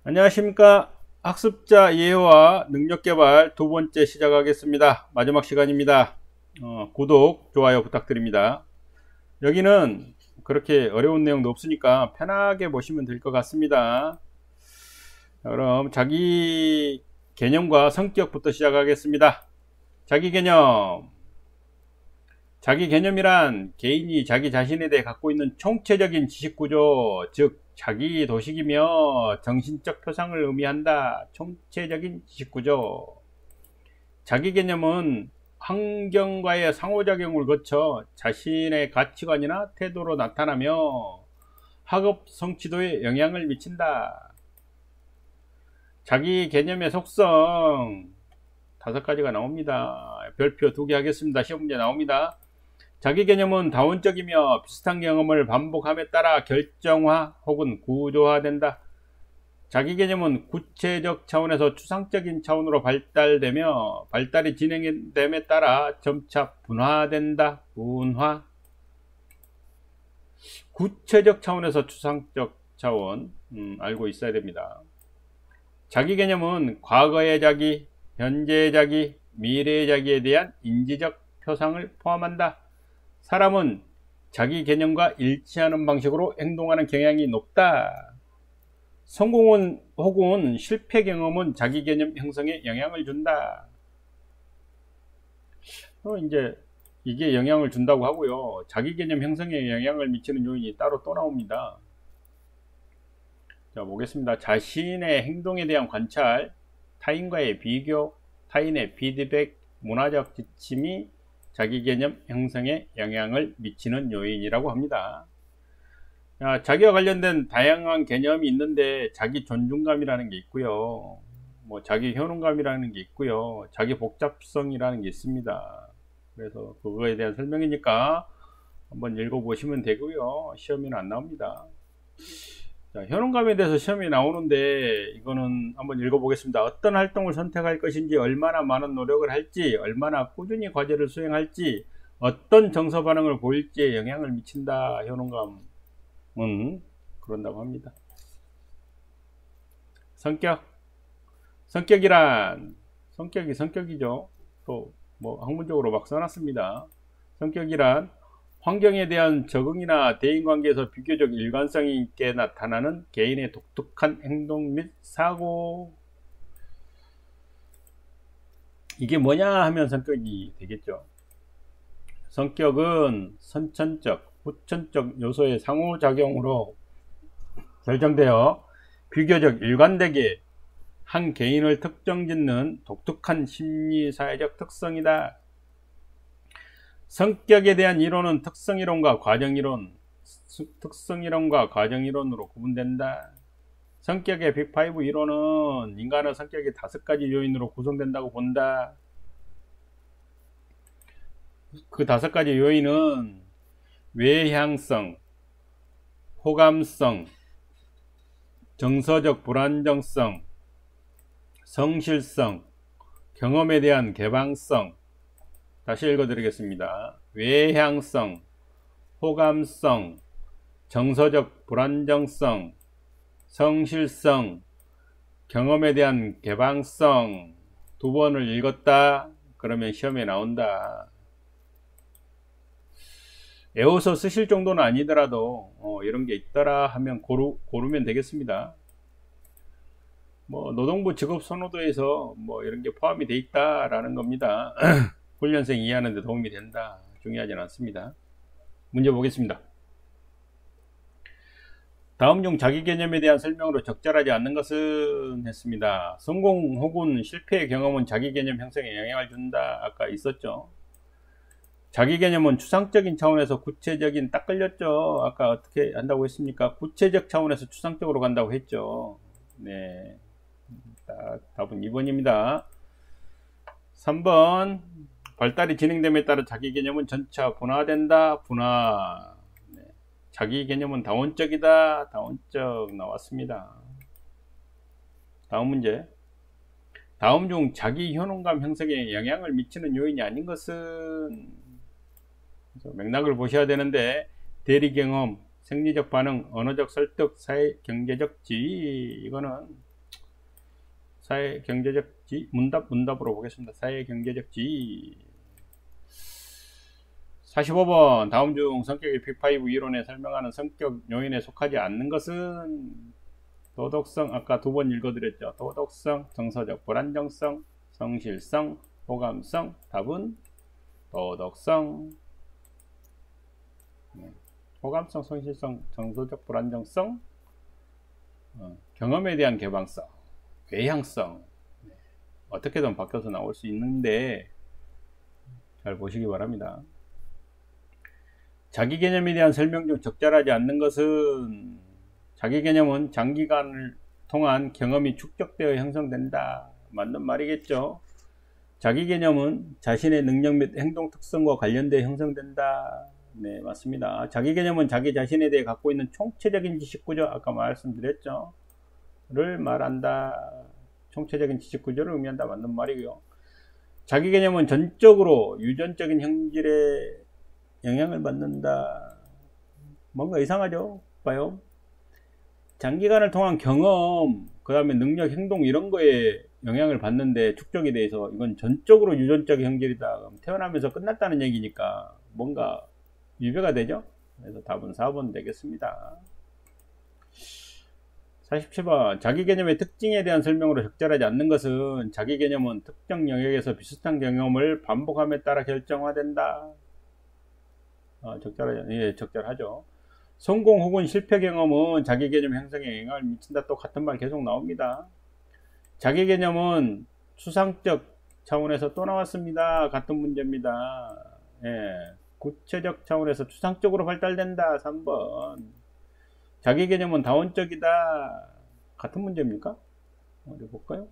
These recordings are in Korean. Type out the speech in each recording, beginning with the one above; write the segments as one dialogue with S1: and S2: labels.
S1: 안녕하십니까. 학습자 이해와 능력개발 두 번째 시작하겠습니다. 마지막 시간입니다. 구독, 좋아요 부탁드립니다. 여기는 그렇게 어려운 내용도 없으니까 편하게 보시면 될 것 같습니다. 그럼 자기 개념과 성격부터 시작하겠습니다. 자기 개념. 자기 개념이란 개인이 자기 자신에 대해 갖고 있는 총체적인 지식구조, 즉 자기 도식이며 정신적 표상을 의미한다. 총체적인 지식구조. 자기 개념은 환경과의 상호작용을 거쳐 자신의 가치관이나 태도로 나타나며 학업 성취도에 영향을 미친다. 자기 개념의 속성 5가지가 나옵니다. 별표 2개 하겠습니다. 시험 문제 나옵니다. 자기 개념은 다원적이며 비슷한 경험을 반복함에 따라 결정화 혹은 구조화된다. 자기 개념은 구체적 차원에서 추상적인 차원으로 발달되며 발달이 진행됨에 따라 점차 분화된다. 분화. 구체적 차원에서 추상적 차원 알고 있어야 됩니다. 자기 개념은 과거의 자기, 현재의 자기, 미래의 자기에 대한 인지적 표상을 포함한다. 사람은 자기 개념과 일치하는 방식으로 행동하는 경향이 높다. 성공은 혹은 실패 경험은 자기 개념 형성에 영향을 준다. 이제 이게 영향을 준다고 하고요. 자기 개념 형성에 영향을 미치는 요인이 따로 또 나옵니다. 자, 보겠습니다. 자신의 행동에 대한 관찰, 타인과의 비교, 타인의 피드백, 문화적 지침이 자기 개념 형성에 영향을 미치는 요인이라고 합니다. 자기와 관련된 다양한 개념이 있는데 자기 존중감이라는 게 있고요. 자기 효능감이라는 게 있고요. 자기 복잡성이라는 게 있습니다. 그래서 그거에 대한 설명이니까 한번 읽어보시면 되고요. 시험에는 안 나옵니다. 자, 효능감에 대해서 시험이 나오는데 이거는 한번 읽어보겠습니다. 어떤 활동을 선택할 것인지, 얼마나 많은 노력을 할지, 얼마나 꾸준히 과제를 수행할지, 어떤 정서 반응을 보일지에 영향을 미친다. 효능감은 그런다고 합니다. 성격이란 성격이죠. 또 학문적으로 막 써놨습니다. 성격이란 환경에 대한 적응이나 대인관계에서 비교적 일관성이 있게 나타나는 개인의 독특한 행동 및 사고. 이게 뭐냐 하면 성격이 되겠죠. 성격은 선천적, 후천적 요소의 상호작용으로 결정되어 비교적 일관되게 한 개인을 특정짓는 독특한 심리사회적 특성이다. 성격에 대한 이론은 특성이론과 과정이론으로 구분된다. 성격의 빅5 이론은 인간의 성격이 5가지 요인으로 구성된다고 본다. 그 5가지 요인은 외향성, 호감성, 정서적 불안정성, 성실성, 경험에 대한 개방성. 다시 읽어드리겠습니다. 외향성, 호감성, 정서적 불안정성, 성실성, 경험에 대한 개방성. 2번을 읽었다 그러면 시험에 나온다. 외워서 쓰실 정도는 아니더라도 이런 게 있더라 하면 고르면 되겠습니다. 노동부 직업선호도에서 이런 게 포함이 돼 있다라는 겁니다. 훈련생 이해하는 데 도움이 된다. 중요하진 않습니다. 문제 보겠습니다. 다음 중 자기 개념에 대한 설명으로 적절하지 않는 것은 했습니다. 성공 혹은 실패의 경험은 자기 개념 형성에 영향을 준다. 아까 있었죠. 자기 개념은 추상적인 차원에서 구체적인, 딱 걸렸죠. 아까 어떻게 한다고 했습니까? 구체적 차원에서 추상적으로 간다고 했죠. 네, 답은 2번입니다. 3번, 발달이 진행됨에 따라 자기 개념은 점차 분화된다. 분화. 네. 자기 개념은 다원적이다. 다원적 나왔습니다. 다음 문제. 다음 중 자기 효능감 형성에 영향을 미치는 요인이 아닌 것은, 맥락을 보셔야 되는데, 대리 경험, 생리적 반응, 언어적 설득, 사회 경제적 지위. 이거는 사회 경제적 지위, 문답으로 보겠습니다. 사회 경제적 지위. 45번 다음 중 성격의 빅5 이론에 설명하는 성격 요인에 속하지 않는 것은 도덕성, 아까 두 번 읽어드렸죠. 도덕성, 정서적 불안정성, 성실성, 호감성. 답은 도덕성. 호감성, 성실성, 정서적 불안정성, 경험에 대한 개방성, 외향성. 어떻게든 바뀌어서 나올 수 있는데 잘 보시기 바랍니다. 자기 개념에 대한 설명 중 적절하지 않는 것은 자기 개념은 장기간을 통한 경험이 축적되어 형성된다. 맞는 말이겠죠. 자기 개념은 자신의 능력 및 행동 특성과 관련되어 형성된다. 네, 맞습니다. 자기 개념은 자기 자신에 대해 갖고 있는 총체적인 지식구조, 아까 말씀드렸죠. 를 말한다. 총체적인 지식구조를 의미한다. 맞는 말이고요. 자기 개념은 전적으로 유전적인 형질에 영향을 받는다. 뭔가 이상하죠? 봐요. 장기간을 통한 경험, 그 다음에 능력, 행동 이런 거에 영향을 받는데 축적에 대해서 이건 전적으로 유전적 형질이다. 태어나면서 끝났다는 얘기니까 뭔가 유배가 되죠? 그래서 답은 4번 되겠습니다. 47번 자기 개념의 특징에 대한 설명으로 적절하지 않는 것은 자기 개념은 특정 영역에서 비슷한 경험을 반복함에 따라 결정화된다. 적절하죠. 성공 혹은 실패 경험은 자기 개념 형성에 영향을 미친다. 또 같은 말 계속 나옵니다. 자기 개념은 추상적 차원에서 또 나왔습니다. 같은 문제입니다. 구체적 차원에서 추상적으로 발달된다. 3번. 자기 개념은 다원적이다. 같은 문제입니까? 어디 볼까요?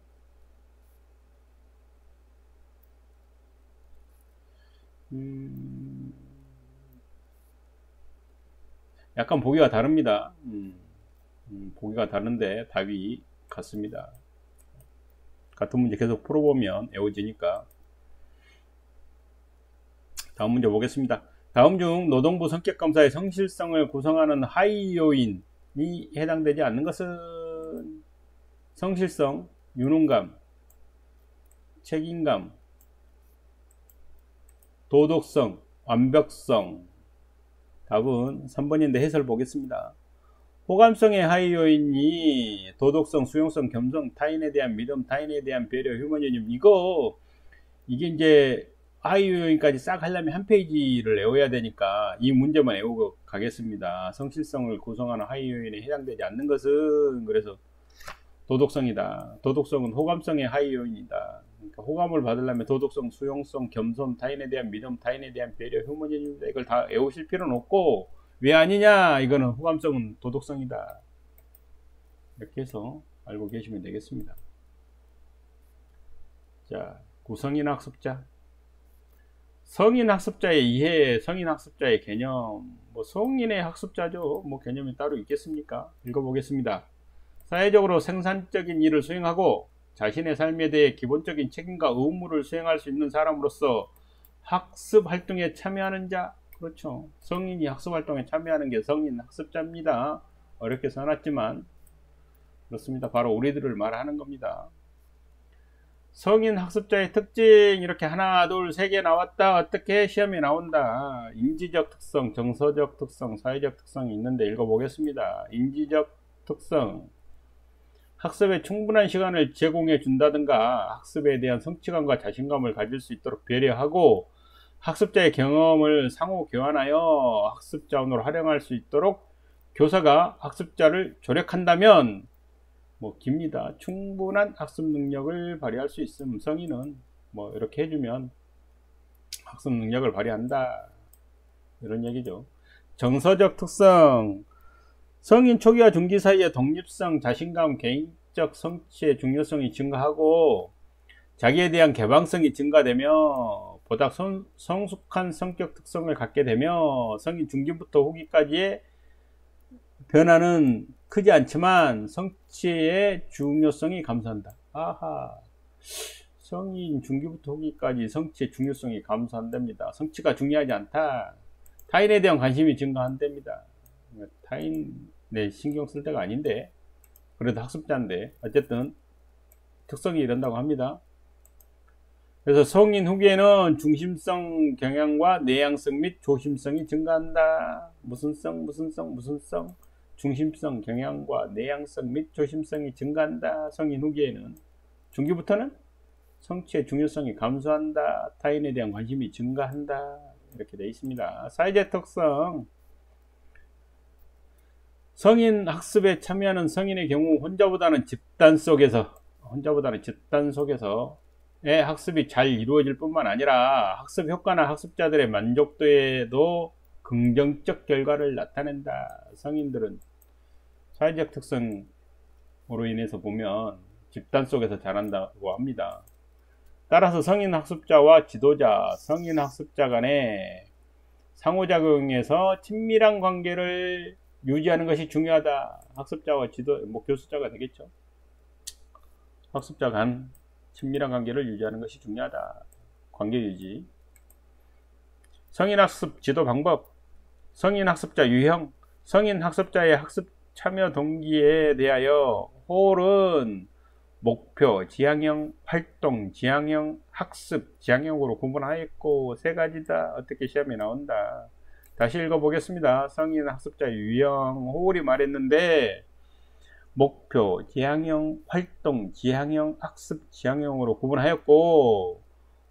S1: 약간 보기가 다릅니다. 보기가 다른데 답이 같습니다. 같은 문제 계속 풀어보면 애워지니까. 다음 문제 보겠습니다. 다음 중 노동부 성격검사의 성실성을 구성하는 하위 요인이 해당되지 않는 것은 성실성, 유능감, 책임감, 도덕성, 완벽성. 답은 3번인데 해설 보겠습니다. 호감성의 하위 요인이 도덕성, 수용성, 겸손, 타인에 대한 믿음, 타인에 대한 배려, 휴머니즘. 이게 이제 하위 요인까지 싹 하려면 한 페이지를 외워야 되니까 이 문제만 외우고 가겠습니다. 성실성을 구성하는 하위 요인에 해당되지 않는 것은 그래서 도덕성이다. 도덕성은 호감성의 하위 요인이다. 그러니까 호감을 받으려면 도덕성, 수용성, 겸손, 타인에 대한 믿음, 타인에 대한 배려, 휴머니즘이다. 이걸 다 외우실 필요는 없고 왜 아니냐? 이거는 호감성은 도덕성이다. 이렇게 해서 알고 계시면 되겠습니다. 자, 구성인 학습자. 성인 학습자의 이해, 성인 학습자의 개념. 성인의 학습자죠. 개념이 따로 있겠습니까? 읽어보겠습니다. 사회적으로 생산적인 일을 수행하고 자신의 삶에 대해 기본적인 책임과 의무를 수행할 수 있는 사람으로서 학습 활동에 참여하는 자. 그렇죠. 성인이 학습 활동에 참여하는 게 성인 학습자입니다. 어렵게 써놨지만 그렇습니다. 바로 우리들을 말하는 겁니다. 성인 학습자의 특징 이렇게 하나, 둘, 세 개 나왔다. 어떻게 시험에 나온다. 인지적 특성, 정서적 특성, 사회적 특성이 있는데 읽어보겠습니다. 인지적 특성. 학습에 충분한 시간을 제공해 준다든가 학습에 대한 성취감과 자신감을 가질 수 있도록 배려하고 학습자의 경험을 상호 교환하여 학습 자원으로 활용할 수 있도록 교사가 학습자를 조력한다면 깁니다. 충분한 학습 능력을 발휘할 수 있음. 성인은 이렇게 해주면 학습 능력을 발휘한다. 이런 얘기죠. 정서적 특성. 성인 초기와 중기 사이에 독립성, 자신감, 개인적 성취의 중요성이 증가하고 자기에 대한 개방성이 증가되며 보다 성숙한 성격 특성을 갖게 되며 성인 중기부터 후기까지의 변화는 크지 않지만 성취의 중요성이 감소한다. 아하. 성인 중기부터 후기까지 성취의 중요성이 감소한답니다. 성취가 중요하지 않다. 타인에 대한 관심이 증가한답니다. 타인에 신경 쓸 때가 아닌데 그래도 학습자인데 어쨌든 특성이 이런다고 합니다. 그래서 성인 후기에는 중심성 경향과 내향성 및 조심성이 증가한다. 무슨 성, 중심성 경향과 내향성 및 조심성이 증가한다. 성인 후기에는. 중기부터는 성취의 중요성이 감소한다. 타인에 대한 관심이 증가한다. 이렇게 되어 있습니다. 사회적 특성. 성인 학습에 참여하는 성인의 경우 혼자보다는 집단 속에서의 학습이 잘 이루어질 뿐만 아니라 학습 효과나 학습자들의 만족도에도 긍정적 결과를 나타낸다. 성인들은 사회적 특성으로 인해서 보면 집단 속에서 잘한다고 합니다. 따라서 성인 학습자와 지도자, 성인 학습자 간의 상호작용에서 친밀한 관계를 유지하는 것이 중요하다. 학습자와 교수자가 되겠죠. 학습자 간 친밀한 관계를 유지하는 것이 중요하다. 관계 유지. 성인 학습 지도 방법. 성인 학습자 유형. 성인 학습자의 학습 참여 동기에 대하여 홀은 목표, 지향형, 활동, 지향형, 학습, 지향형으로 구분하였고 세 가지다. 어떻게 시험에 나온다. 다시 읽어보겠습니다. 성인 학습자 유형, 홀이 말했는데 목표, 지향형, 활동, 지향형, 학습, 지향형으로 구분하였고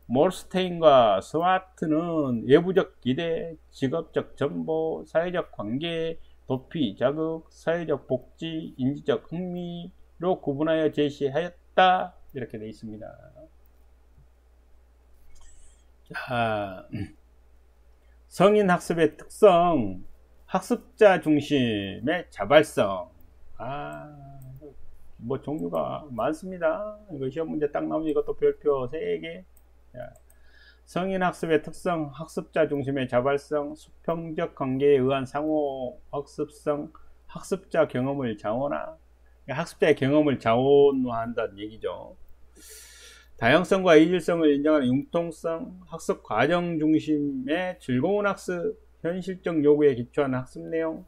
S1: 몰스테인과 스와트는 외부적 기대, 직업적 정보, 사회적 관계, 도피, 자극, 사회적 복지, 인지적 흥미로 구분하여 제시하였다. 이렇게 되어 있습니다. 자, 성인 학습의 특성, 학습자 중심의 자발성. 뭐 종류가 많습니다. 이거 시험 문제 딱 나오면 이것도 별표 3개. 성인 학습의 특성, 학습자 중심의 자발성, 수평적 관계에 의한 상호 학습성, 학습자 경험을 자원화. 학습자의 경험을 자원화한다는 얘기죠. 다양성과 이질성을 인정하는 융통성, 학습 과정 중심의 즐거운 학습, 현실적 요구에 기초한 학습 내용,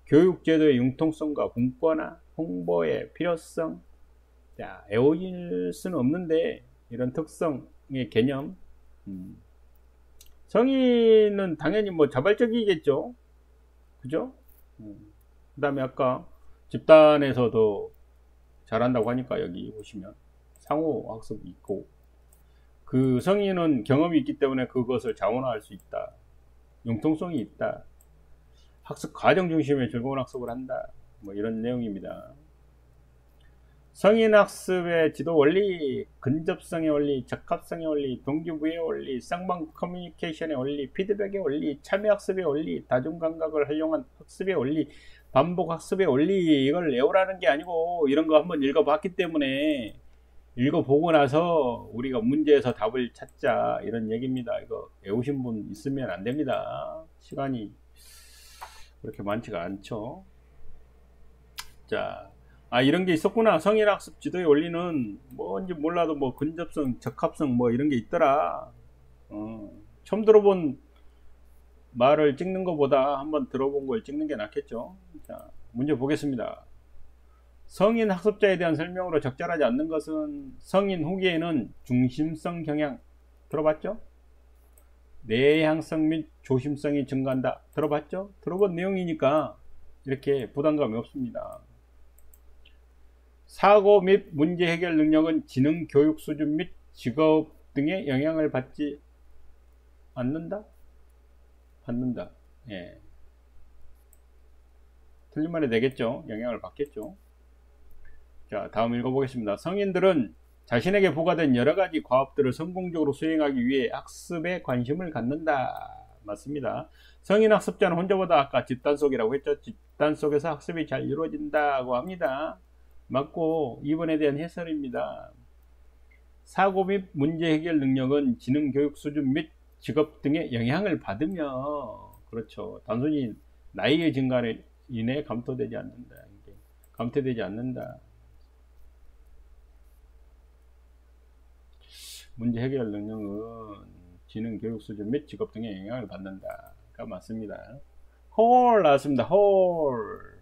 S1: 교육제도의 융통성과 분권화, 홍보의 필요성. 자, 애워질 수는 없는데 이런 특성의 개념. 성인은 당연히 뭐 자발적이겠죠. 그죠? 그 다음에 아까 집단에서도 잘한다고 하니까 여기 보시면 상호 학습이 있고, 그 성인은 경험이 있기 때문에 그것을 자원화할 수 있다. 융통성이 있다. 학습 과정 중심의 즐거운 학습을 한다. 뭐 이런 내용입니다. 성인 학습의 지도 원리, 근접성의 원리, 적합성의 원리, 동기부여의 원리, 쌍방 커뮤니케이션의 원리, 피드백의 원리, 참여 학습의 원리, 다중감각을 활용한 학습의 원리, 반복 학습의 원리. 이걸 외우라는 게 아니고 이런 거 한번 읽어봤기 때문에 읽어보고 나서 우리가 문제에서 답을 찾자, 이런 얘기입니다. 이거 외우신 분 있으면 안 됩니다. 시간이 그렇게 많지가 않죠. 자, 이런 게 있었구나. 성인학습 지도의 원리는 뭔지 몰라도 뭐 근접성, 적합성 뭐 이런 게 있더라. 처음 들어본 말을 찍는 것보다 한번 들어본 걸 찍는 게 낫겠죠. 자, 문제 보겠습니다. 성인 학습자에 대한 설명으로 적절하지 않는 것은 성인 후기에는 중심성 경향 들어봤죠? 내향성 및 조심성이 증가한다 들어봤죠? 들어본 내용이니까 이렇게 부담감이 없습니다. 사고 및 문제 해결 능력은 지능 교육 수준 및 직업 등의 영향을 받지 않는다? 받는다. 예. 틀린 말이 되겠죠? 영향을 받겠죠? 자, 다음 읽어보겠습니다. 성인들은 자신에게 부과된 여러가지 과업들을 성공적으로 수행하기 위해 학습에 관심을 갖는다. 맞습니다. 성인 학습자는 혼자보다 아까 집단 속이라고 했죠. 집단 속에서 학습이 잘 이루어진다고 합니다. 맞고 2번에 대한 해설입니다. 사고 및 문제 해결 능력은 지능 교육 수준 및 직업 등의 영향을 받으며, 그렇죠. 단순히 나이의 증가로 인해 감퇴되지 않는다. 감퇴되지 않는다. 문제 해결 능력은 지능 교육 수준 및 직업 등의 영향을 받는다가 맞습니다. 홀 나왔습니다. 홀.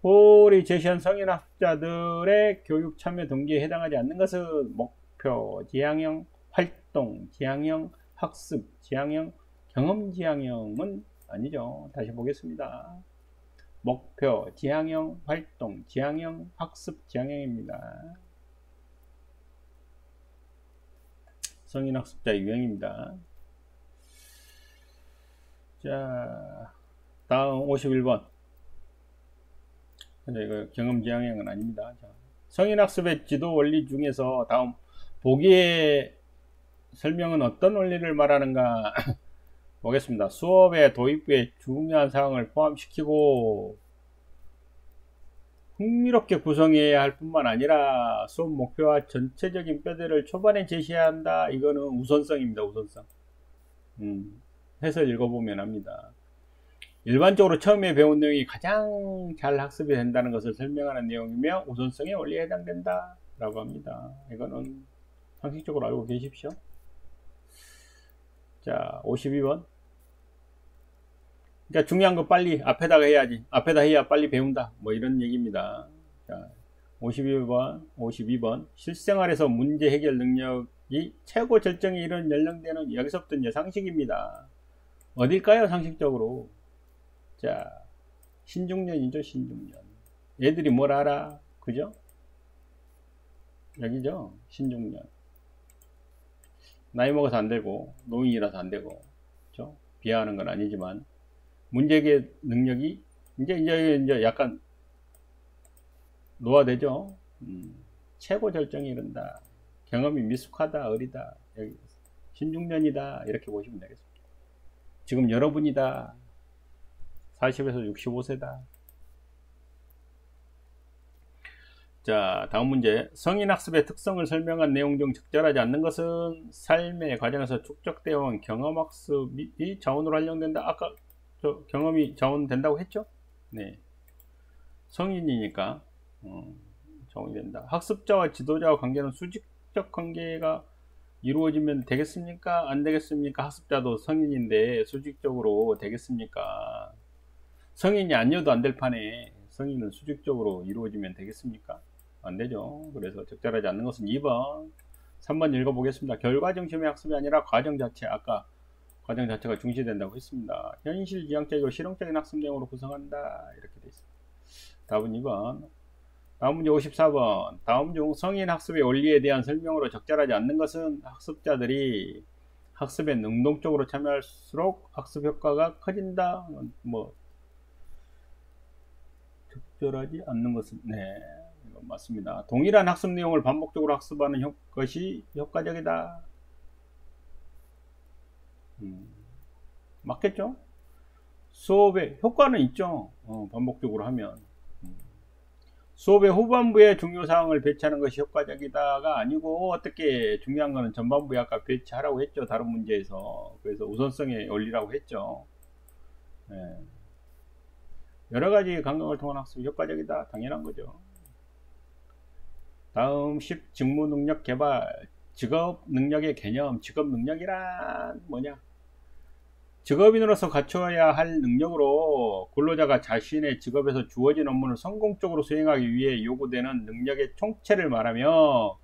S1: 홀이 제시한 성인 학습자들의 교육 참여 동기에 해당하지 않는 것은 목표 지향형, 활동 지향형, 학습 지향형, 경험 지향형은 아니죠. 다시 보겠습니다. 목표 지향형, 활동 지향형, 학습 지향형입니다. 성인 학습자 유형입니다. 자, 다음 51번. 이거 경험 지향형은 아닙니다. 자, 성인 학습의 지도 원리 중에서 다음 보기의 설명은 어떤 원리를 말하는가 보겠습니다. 수업의 도입부에 중요한 사항을 포함시키고 흥미롭게 구성해야 할 뿐만 아니라 수업 목표와 전체적인 뼈대를 초반에 제시해야 한다. 이거는 우선성입니다. 우선성. 해서 읽어보면 합니다. 일반적으로 처음에 배운 내용이 가장 잘 학습이 된다는 것을 설명하는 내용이며 우선성의 원리에 해당된다 라고 합니다. 이거는 상식적으로 알고 계십시오. 자, 52번. 그러니까 중요한 거 빨리 앞에다가 해야지. 앞에다 해야 빨리 배운다. 뭐 이런 얘기입니다. 자, 52번. 실생활에서 문제 해결 능력이 최고 절정에 이른 연령대는 여기서부터 이제 상식입니다. 어딜까요? 상식적으로. 자, 신중년이죠. 신중년. 얘들이 뭘 알아? 그죠? 여기죠. 신중년. 나이 먹어서 안 되고 노인이라서 안 되고, 그죠? 비하하는 건 아니지만 문제 해결 능력이 이제 약간 노화되죠. 최고 절정에 이른다. 경험이 미숙하다, 어리다. 여기 신중년이다. 이렇게 보시면 되겠습니다. 지금 여러분이다. 40에서 65세다. 자, 다음 문제. 성인 학습의 특성을 설명한 내용 중 적절하지 않는 것은 삶의 과정에서 축적되어 온 경험 학습이 자원으로 활용된다. 아까 저 경험이 자원 된다고 했죠? 네. 성인이니까 자원이 된다. 학습자와 지도자와 관계는 수직적 관계가 이루어지면 되겠습니까? 안 되겠습니까? 학습자도 성인인데 수직적으로 되겠습니까? 성인이 아니어도 안 될 판에 성인은 수직적으로 이루어지면 되겠습니까? 안 되죠. 그래서 적절하지 않는 것은 2번. 3번 읽어보겠습니다. 결과 중심의 학습이 아니라 과정 자체. 아까 과정 자체가 중시된다고 했습니다. 현실 지향적이고 실용적인 학습 내용으로 구성한다. 이렇게 되어 있습니다. 답은 2번. 다음 문제 54번. 다음 중 성인 학습의 원리에 대한 설명으로 적절하지 않는 것은 학습자들이 학습에 능동적으로 참여할수록 학습 효과가 커진다. 뭐 적절하지 않는 것은 네, 이건 맞습니다. 동일한 학습 내용을 반복적으로 학습하는 것이 효과적이다. 맞겠죠? 수업에 효과는 있죠. 반복적으로 하면. 수업의 후반부에 중요사항을 배치하는 것이 효과적이다가 아니고, 어떻게 중요한 거는 전반부에 아까 배치하라고 했죠. 다른 문제에서. 그래서 우선성의 원리라고 했죠. 네. 여러가지 감각을 통한 학습이 효과적이다. 당연한 거죠. 다음 10. 직무 능력 개발. 직업 능력의 개념. 직업 능력이란 뭐냐? 직업인으로서 갖춰야 할 능력으로 근로자가 자신의 직업에서 주어진 업무를 성공적으로 수행하기 위해 요구되는 능력의 총체를 말하며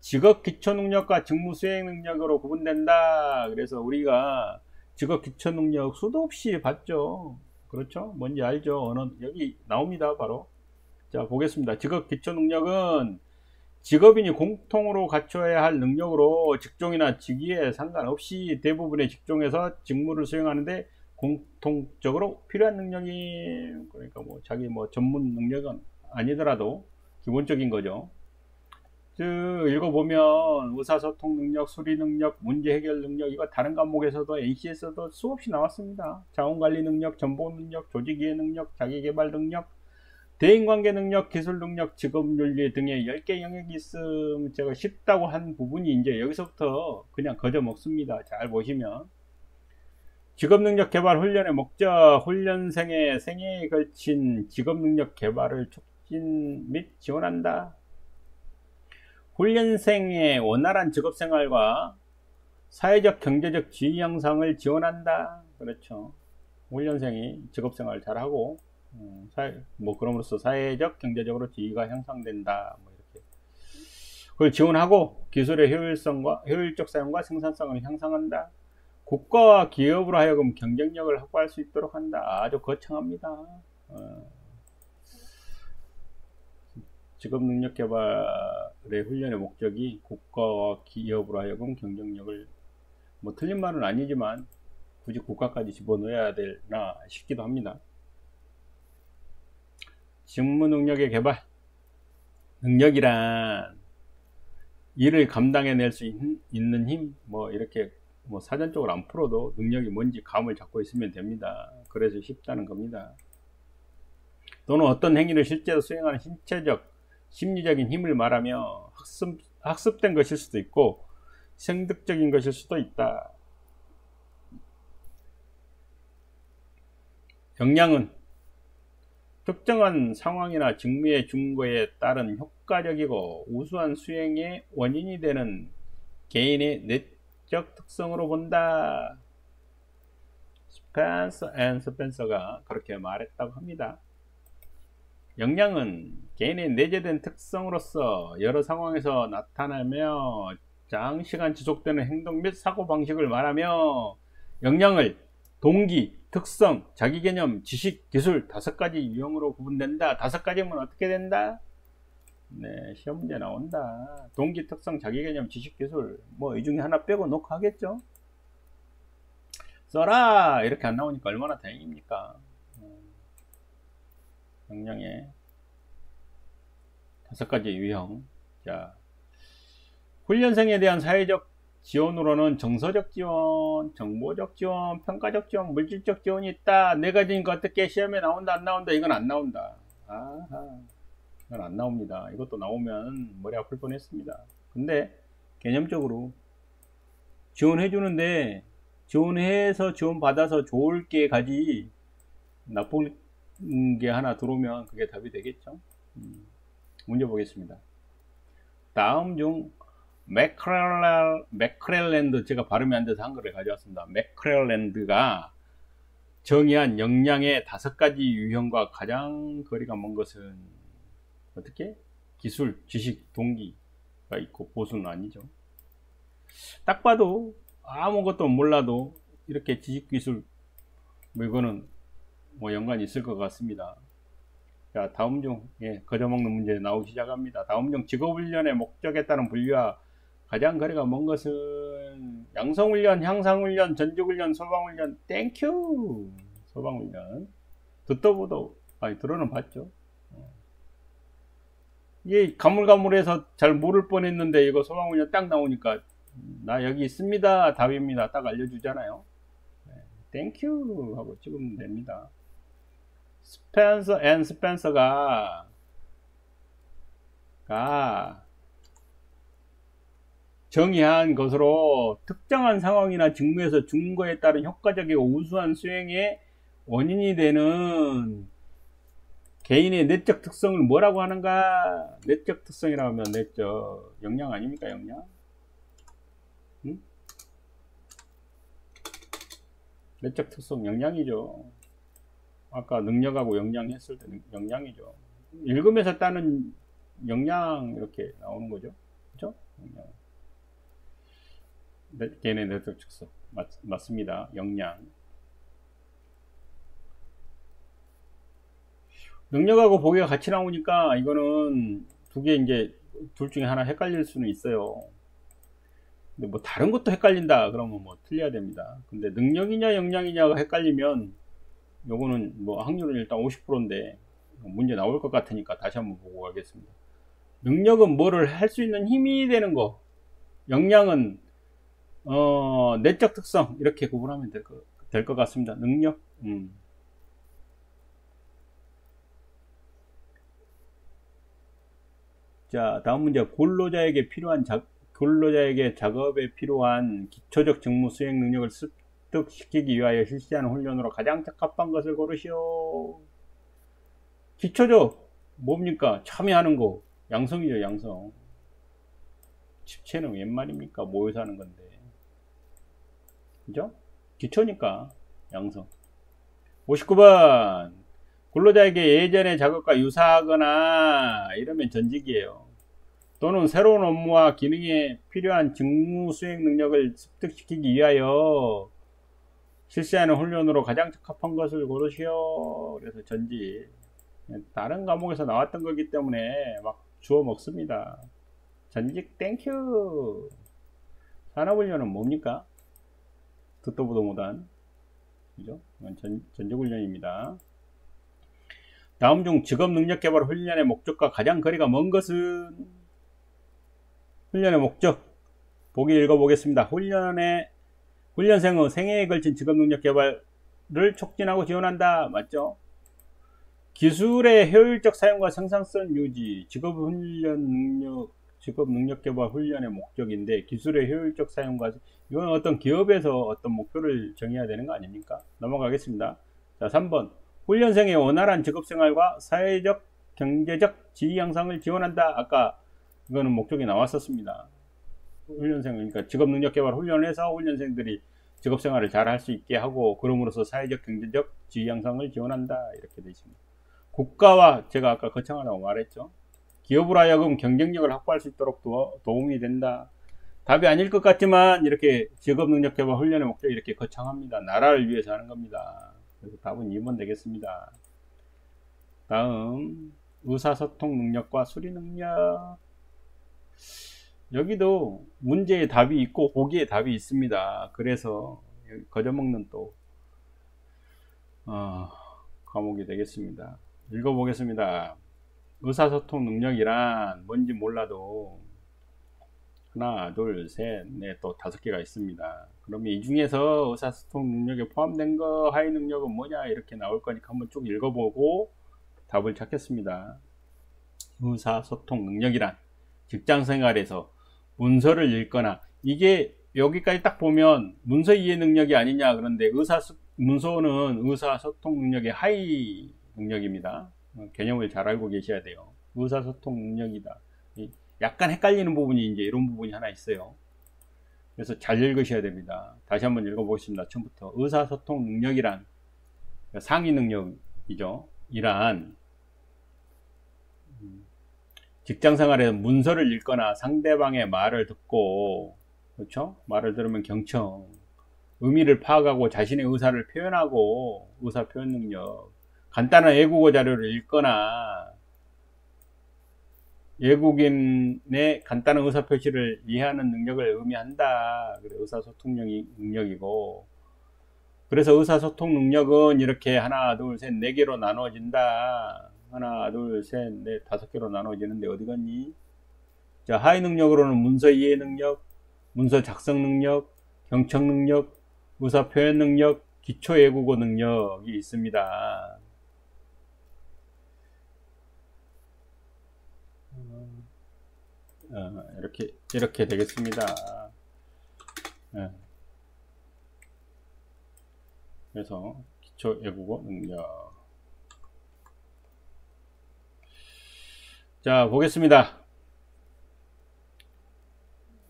S1: 직업 기초 능력과 직무 수행 능력으로 구분된다. 그래서 우리가 직업 기초 능력 수도 없이 봤죠. 그렇죠? 뭔지 알죠? 여기 나옵니다. 바로. 자, 보겠습니다. 직업 기초 능력은 직업인이 공통으로 갖춰야 할 능력으로 직종이나 직위에 상관없이 대부분의 직종에서 직무를 수행하는데 공통적으로 필요한 능력이, 그러니까 뭐 자기 뭐 전문 능력은 아니더라도 기본적인 거죠. 즉 읽어보면 의사소통 능력, 수리 능력, 문제 해결 능력, 이거 다른 과목에서도 NC에서도 수없이 나왔습니다. 자원관리 능력, 정보 능력, 조직이해 능력, 자기개발 능력, 대인관계 능력, 기술 능력, 직업윤리 등의 10개 영역이 있음. 제가 쉽다고 한 부분이 이제 여기서부터 그냥 거저 먹습니다. 잘 보시면 직업능력 개발 훈련의 목적, 훈련생의 생애에 걸친 직업능력 개발을 촉진 및 지원한다. 훈련생의 원활한 직업생활과 사회적 경제적 지위 향상을 지원한다. 그렇죠. 훈련생이 직업생활을 잘하고 뭐 그럼으로써 사회적, 경제적으로 지위가 향상된다. 뭐 이렇게. 그걸 지원하고 기술의 효율적 사용과 생산성을 향상한다. 국가와 기업으로 하여금 경쟁력을 확보할 수 있도록 한다. 아주 거창합니다. 직업능력개발의 훈련의 목적이 국가와 기업으로 하여금 경쟁력을, 뭐 틀린 말은 아니지만 굳이 국가까지 집어넣어야 되나 싶기도 합니다. 직무능력의 개발. 능력이란 일을 감당해낼 수 있는 힘, 뭐 이렇게 뭐 사전적으로 안 풀어도 능력이 뭔지 감을 잡고 있으면 됩니다. 그래서 쉽다는 겁니다. 또는 어떤 행위를 실제로 수행하는 신체적, 심리적인 힘을 말하며 학습된 것일 수도 있고 생득적인 것일 수도 있다. 역량은 특정한 상황이나 직무의 증거에 따른 효과적이고 우수한 수행의 원인이 되는 개인의 내적 특성으로 본다. 스펜서 앤 스펜서가 그렇게 말했다고 합니다. 역량은 개인의 내재된 특성으로서 여러 상황에서 나타나며 장시간 지속되는 행동 및 사고방식을 말하며 역량을 동기, 특성, 자기개념, 지식, 기술 5가지 유형으로 구분된다. 5가지면 어떻게 된다? 네, 시험 문제 나온다. 동기, 특성, 자기개념, 지식, 기술 뭐 이 중에 하나 빼고 놓고 하겠죠. 써라 이렇게 안 나오니까 얼마나 다행입니까? 역량의 5가지 유형. 자, 훈련생에 대한 사회적 지원으로는 정서적 지원, 정보적 지원, 평가적 지원, 물질적 지원이 있다. 4가지니까 어떻게 시험에 나온다 안 나온다? 이건 안 나온다. 아하, 이건 안 나옵니다. 이것도 나오면 머리 아플 뻔했습니다. 근데 개념적으로 지원해 주는데 지원해서 지원받아서 좋을 게 가지 나쁜 게 하나 들어오면 그게 답이 되겠죠. 문제 보겠습니다. 다음 중 맥크렐랜드, 제가 발음이 안 돼서 한글을 가져왔습니다. 맥크렐랜드가 정의한 역량의 5가지 유형과 가장 거리가 먼 것은 어떻게? 기술, 지식, 동기가 있고 보수는 아니죠. 딱 봐도 아무것도 몰라도 이렇게 지식, 기술 뭐 이거는 뭐 연관이 있을 것 같습니다. 자, 다음 중 거저먹는 문제 나오기 시작합니다. 다음 중 직업훈련의 목적에 따른 분류와 가장 거리가 먼 것은 양성훈련, 향상훈련, 전직훈련, 소방훈련. 땡큐. 소방훈련. 듣도 보도 아니 들어는 봤죠. 이게 가물가물해서 잘 모를 뻔했는데 이거 소방훈련 딱 나오니까 나 여기 있습니다 답입니다 딱 알려주잖아요. 땡큐 하고 찍으면 됩니다. 스펜서 앤 스펜서가 정의한 것으로 특정한 상황이나 직무에서 증거에 따른 효과적이고 우수한 수행의 원인이 되는 개인의 내적 특성을 뭐라고 하는가? 내적 특성이라고 하면 내적 역량 아닙니까? 역량? 응? 내적 특성 역량이죠. 아까 능력하고 역량 했을 때 역량이죠. 읽으면서 따는 역량 이렇게 나오는 거죠. 그죠? 역량. 개인의 내적 특성 맞습니다. 역량. 능력하고 보기가 같이 나오니까 이거는 두 개 이제 둘 중에 하나 헷갈릴 수는 있어요. 근데 뭐 다른 것도 헷갈린다 그러면 뭐 틀려야 됩니다. 근데 능력이냐 역량이냐가 헷갈리면 요거는 뭐 확률은 일단 50%인데 문제 나올 것 같으니까 다시 한번 보고 가겠습니다. 능력은 뭐를 할 수 있는 힘이 되는 거, 역량은 내적 특성 이렇게 구분하면 될 것 같습니다. 능력. 자, 다음 문제. 근로자에게 작업에 필요한 기초적 직무 수행 능력을 습득시키기 위하여 실시하는 훈련으로 가장 적합한 것을 고르시오. 기초적 뭡니까? 참여하는 거. 양성이죠, 양성. 집체는 웬 말입니까? 모여서 하는 건데. 그죠? 기초니까 양성. 59번. 근로자에게 예전의 작업과 유사하거나 이러면 전직이에요. 또는 새로운 업무와 기능에 필요한 직무 수행 능력을 습득시키기 위하여 실시하는 훈련으로 가장 적합한 것을 고르시오. 그래서 전직. 다른 과목에서 나왔던 거기 때문에 막 주워 먹습니다. 전직 땡큐. 산업훈련은 뭡니까? 듣도 보도 못한, 그죠? 전직훈련입니다. 다음 중 직업능력개발 훈련의 목적과 가장 거리가 먼 것은? 훈련의 목적. 보기 읽어보겠습니다. 훈련생의 생애에 걸친 직업능력개발을 촉진하고 지원한다. 맞죠? 기술의 효율적 사용과 생산성 유지. 직업능력개발 훈련의 목적인데, 기술의 효율적 사용과, 이건 어떤 기업에서 어떤 목표를 정해야 되는 거 아닙니까? 넘어가겠습니다. 자, 3번. 훈련생의 원활한 직업생활과 사회적, 경제적 지위 향상을 지원한다. 아까 이거는 목적이 나왔었습니다. 훈련생, 그러니까 직업능력개발 훈련을 해서 훈련생들이 직업생활을 잘 할 수 있게 하고, 그럼으로써 사회적, 경제적 지위 향상을 지원한다. 이렇게 되어 있습니다. 국가와, 제가 아까 거창하다고 말했죠. 기업으로 하여금 경쟁력을 확보할 수 있도록 도움이 된다. 답이 아닐 것 같지만 이렇게 직업능력개발 훈련의 목적이 이렇게 거창합니다. 나라를 위해서 하는 겁니다. 그래서 답은 2번 되겠습니다. 다음, 의사소통 능력과 수리 능력. 여기도 문제의 답이 있고 보기의 답이 있습니다. 그래서 거저먹는 또 과목이 되겠습니다. 읽어보겠습니다. 의사소통 능력이란 뭔지 몰라도 하나, 둘, 셋, 넷, 또 5개가 있습니다. 그러면 이 중에서 의사소통 능력에 포함된 거, 하위 능력은 뭐냐 이렇게 나올 거니까 한번 쭉 읽어보고 답을 찾겠습니다. 의사소통 능력이란 직장생활에서 문서를 읽거나, 이게 여기까지 딱 보면 문서 이해 능력이 아니냐, 그런데 문서는 의사소통 능력의 하위 능력입니다. 개념을 잘 알고 계셔야 돼요. 의사소통 능력이다. 약간 헷갈리는 부분이 이제 이런 부분이 하나 있어요. 그래서 잘 읽으셔야 됩니다. 다시 한번 읽어보겠습니다. 처음부터. 의사소통 능력이란 상위 능력이죠. 이란 직장생활에서 문서를 읽거나 상대방의 말을 듣고, 그렇죠? 말을 들으면 경청, 의미를 파악하고 자신의 의사를 표현하고, 의사 표현 능력, 간단한 외국어 자료를 읽거나 외국인의 간단한 의사 표시를 이해하는 능력을 의미한다. 그래, 의사소통 능력이고, 그래서 의사소통 능력은 이렇게 하나, 둘, 셋, 4개로 나눠진다. 하나, 둘, 셋, 넷, 5개로 나눠지는데 어디 갔니? 자, 하위 능력으로는 문서 이해 능력, 문서 작성 능력, 경청 능력, 의사 표현 능력, 기초 외국어 능력이 있습니다. 이렇게 되겠습니다. 그래서 기초 외국어 능력. 자, 보겠습니다.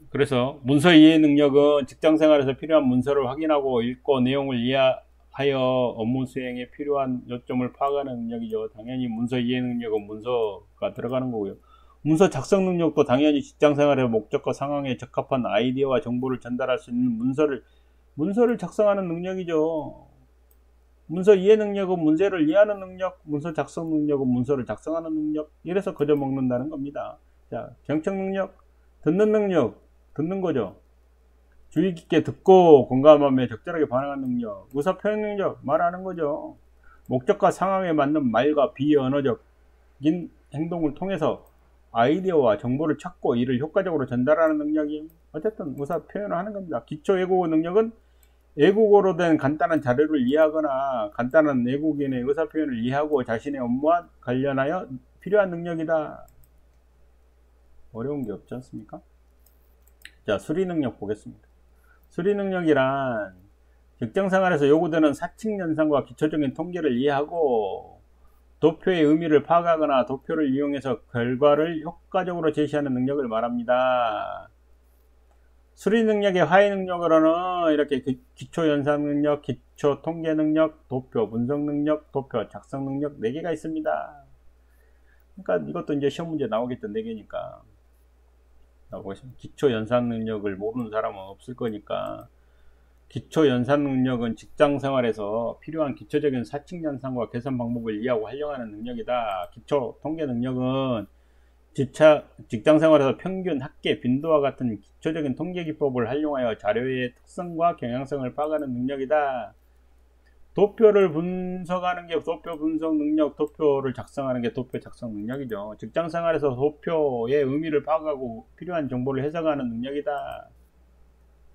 S1: 그래서 문서 이해 능력은 직장생활에서 필요한 문서를 확인하고 읽고 내용을 이해하여 업무 수행에 필요한 요점을 파악하는 능력이죠. 당연히 문서 이해 능력은 문서가 들어가는 거고요. 문서 작성 능력도 당연히 직장생활의 목적과 상황에 적합한 아이디어와 정보를 전달할 수 있는 문서를 작성하는 능력이죠. 문서 이해 능력은 문제를 이해하는 능력, 문서 작성 능력은 문서를 작성하는 능력. 이래서 거저 먹는다는 겁니다. 자, 경청 능력, 듣는 능력, 듣는 거죠. 주의 깊게 듣고 공감하며 적절하게 반응하는 능력, 의사 표현 능력, 말하는 거죠. 목적과 상황에 맞는 말과 비언어적인 행동을 통해서 아이디어와 정보를 찾고 이를 효과적으로 전달하는 능력이 어쨌든 의사 표현을 하는 겁니다. 기초 외국어 능력은 외국어로 된 간단한 자료를 이해하거나 간단한 외국인의 의사 표현을 이해하고 자신의 업무와 관련하여 필요한 능력이다. 어려운 게 없지 않습니까? 자, 수리 능력 보겠습니다. 수리 능력이란 직장생활에서 요구되는 사칙 연산과 기초적인 통계를 이해하고 도표의 의미를 파악하거나 도표를 이용해서 결과를 효과적으로 제시하는 능력을 말합니다. 수리 능력의 하위 능력으로는 이렇게 기초 연산 능력, 기초 통계 능력, 도표 분석 능력, 도표 작성 능력 4개가 있습니다. 그러니까 이것도 이제 시험 문제 나오겠죠. 4개니까. 기초 연산 능력을 모르는 사람은 없을 거니까, 기초 연산 능력은 직장 생활에서 필요한 기초적인 사칙 연산과 계산 방법을 이해하고 활용하는 능력이다. 기초 통계 능력은 직장 생활에서 평균 합계 빈도와 같은 기초적인 통계 기법을 활용하여 자료의 특성과 경향성을 파악하는 능력이다. 도표를 분석하는 게 도표 분석 능력, 도표를 작성하는 게 도표 작성 능력이죠. 직장 생활에서 도표의 의미를 파악하고 필요한 정보를 해석하는 능력이다.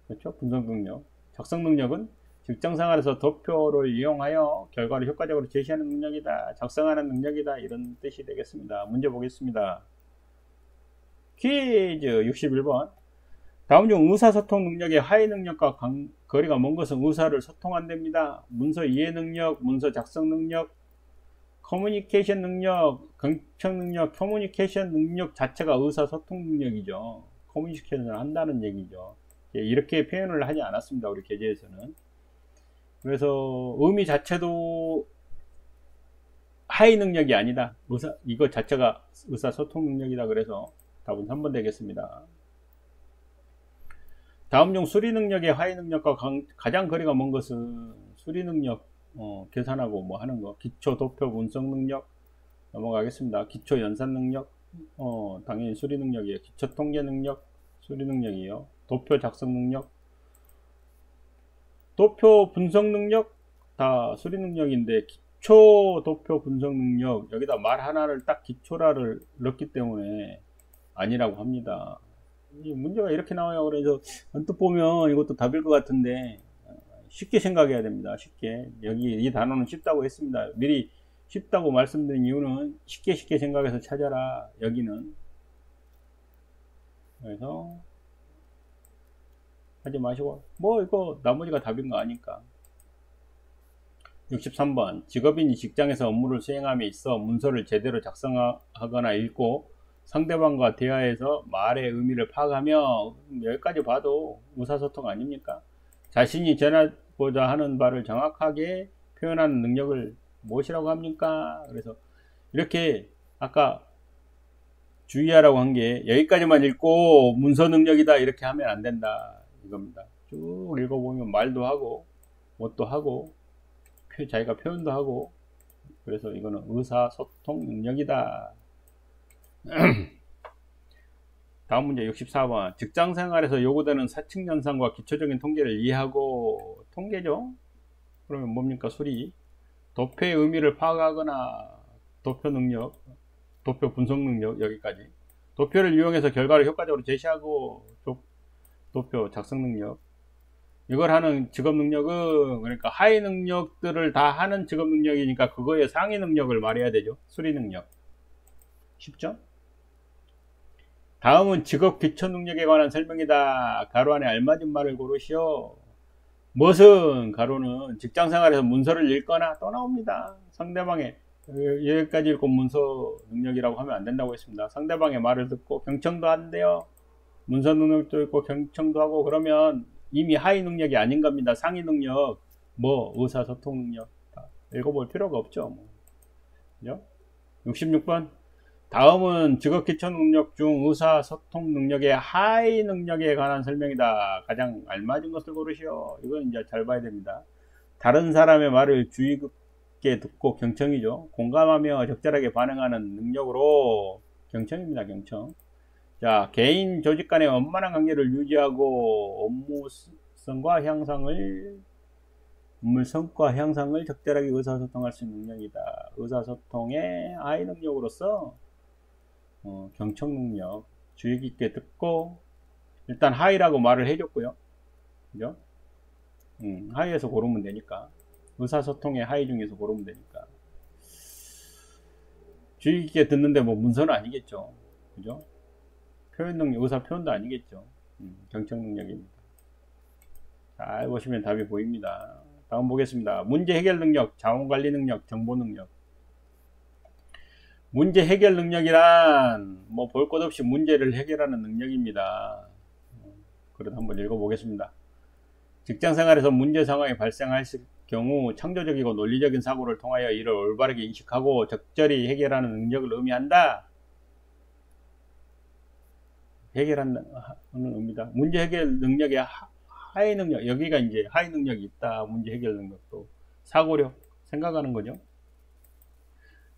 S1: 그렇죠? 분석 능력. 작성 능력은 직장 생활에서 도표를 이용하여 결과를 효과적으로 제시하는 능력이다. 작성하는 능력이다. 이런 뜻이 되겠습니다. 문제 보겠습니다. 퀴즈 61번. 다음 중 의사소통 능력의 하위 능력과 거리가 먼 것은 의사를 소통한답니다. 문서 이해 능력, 문서 작성 능력, 커뮤니케이션 능력, 경청 능력, 커뮤니케이션 능력 자체가 의사소통 능력이죠. 커뮤니케이션을 한다는 얘기죠. 이렇게 표현을 하지 않았습니다. 우리 계제에서는. 그래서 의미 자체도 하위 능력이 아니다. 이거 자체가 의사소통 능력이다. 그래서 답은 3번 되겠습니다. 다음 중 수리 능력의 하위 능력과 가장 거리가 먼 것은 수리 능력, 계산하고 뭐 하는 거, 기초 도표 분석 능력 넘어가겠습니다. 기초 연산 능력, 당연히 수리 능력이에요. 기초 통계 능력, 수리 능력이에요. 도표 작성 능력, 도표 분석 능력 다 수리 능력인데, 기초 도표 분석 능력 여기다 말 하나를 딱 기초라를 넣기 때문에 아니라고 합니다. 이 문제가 이렇게 나와요. 그래서 언뜻 보면 이것도 답일 것 같은데 쉽게 생각해야 됩니다. 쉽게. 여기 이 단어는 쉽다고 했습니다. 미리 쉽다고 말씀드린 이유는 쉽게 생각해서 찾아라. 여기는. 그래서 하지 마시고 뭐 이거 나머지가 답인 거 아니까. 63번. 직업인이 직장에서 업무를 수행함에 있어 문서를 제대로 작성하거나 읽고 상대방과 대화해서 말의 의미를 파악하며, 여기까지 봐도 의사소통 아닙니까? 자신이 전하고자 하는 바를 정확하게 표현하는 능력을 무엇이라고 합니까? 그래서 이렇게 아까 주의하라고 한 게 여기까지만 읽고 문서 능력이다 이렇게 하면 안 된다 이겁니다. 쭉 읽어보면 말도 하고 뭣도 하고 자기가 표현도 하고, 그래서 이거는 의사소통 능력이다. 다음 문제 64번. 직장생활에서 요구되는 사칙 연산과 기초적인 통계를 이해하고, 통계죠? 그러면 뭡니까? 수리. 도표의 의미를 파악하거나, 도표 능력, 도표 분석 능력, 여기까지. 도표를 이용해서 결과를 효과적으로 제시하고, 도표 작성 능력. 이걸 하는 직업 능력은, 그러니까 하위 능력들을 다 하는 직업 능력이니까 그거의 상위 능력을 말해야 되죠. 수리 능력. 쉽죠? 다음은 직업 기초 능력에 관한 설명이다. 가로 안에 알맞은 말을 고르시오. 무엇은 가로는 직장 생활에서 문서를 읽거나 또 나옵니다. 상대방의 여기까지 읽고 문서 능력이라고 하면 안 된다고 했습니다. 상대방의 말을 듣고 경청도 한대요. 문서 능력도 있고 경청도 하고 그러면 이미 하위 능력이 아닌 겁니다. 상위 능력, 뭐 의사소통 능력 다 읽어볼 필요가 없죠. 뭐. 그죠? 66번. 다음은 직업 기초 능력 중 의사소통 능력의 하위 능력에 관한 설명이다. 가장 알맞은 것을 고르시오. 이건 이제 잘 봐야 됩니다. 다른 사람의 말을 주의 깊게 듣고 경청이죠. 공감하며 적절하게 반응하는 능력으로 경청입니다. 경청. 자, 개인 조직 간의 원만한 관계를 유지하고 업무성과 향상을 적절하게 의사소통할 수 있는 능력이다. 의사소통의 하위 능력으로서 경청 능력, 주의 깊게 듣고, 일단 하위라고 말을 해줬고요. 그죠? 하위에서 고르면 되니까. 의사소통의 하위 중에서 고르면 되니까. 주의 깊게 듣는데 뭐 문서는 아니겠죠. 그죠? 표현 능력, 의사 표현도 아니겠죠. 경청 능력입니다. 잘 보시면 답이 보입니다. 다음 보겠습니다. 문제 해결 능력, 자원 관리 능력, 정보 능력. 문제 해결 능력이란 뭐 볼 것 없이 문제를 해결하는 능력입니다. 그래도 한번 읽어보겠습니다. 직장생활에서 문제 상황이 발생할 경우 창조적이고 논리적인 사고를 통하여 이를 올바르게 인식하고 적절히 해결하는 능력을 의미한다. 해결하는 의미다. 문제 해결 능력의 하위 능력, 여기가 이제 하위 능력이 있다. 문제 해결 능력도 사고력, 생각하는 거죠.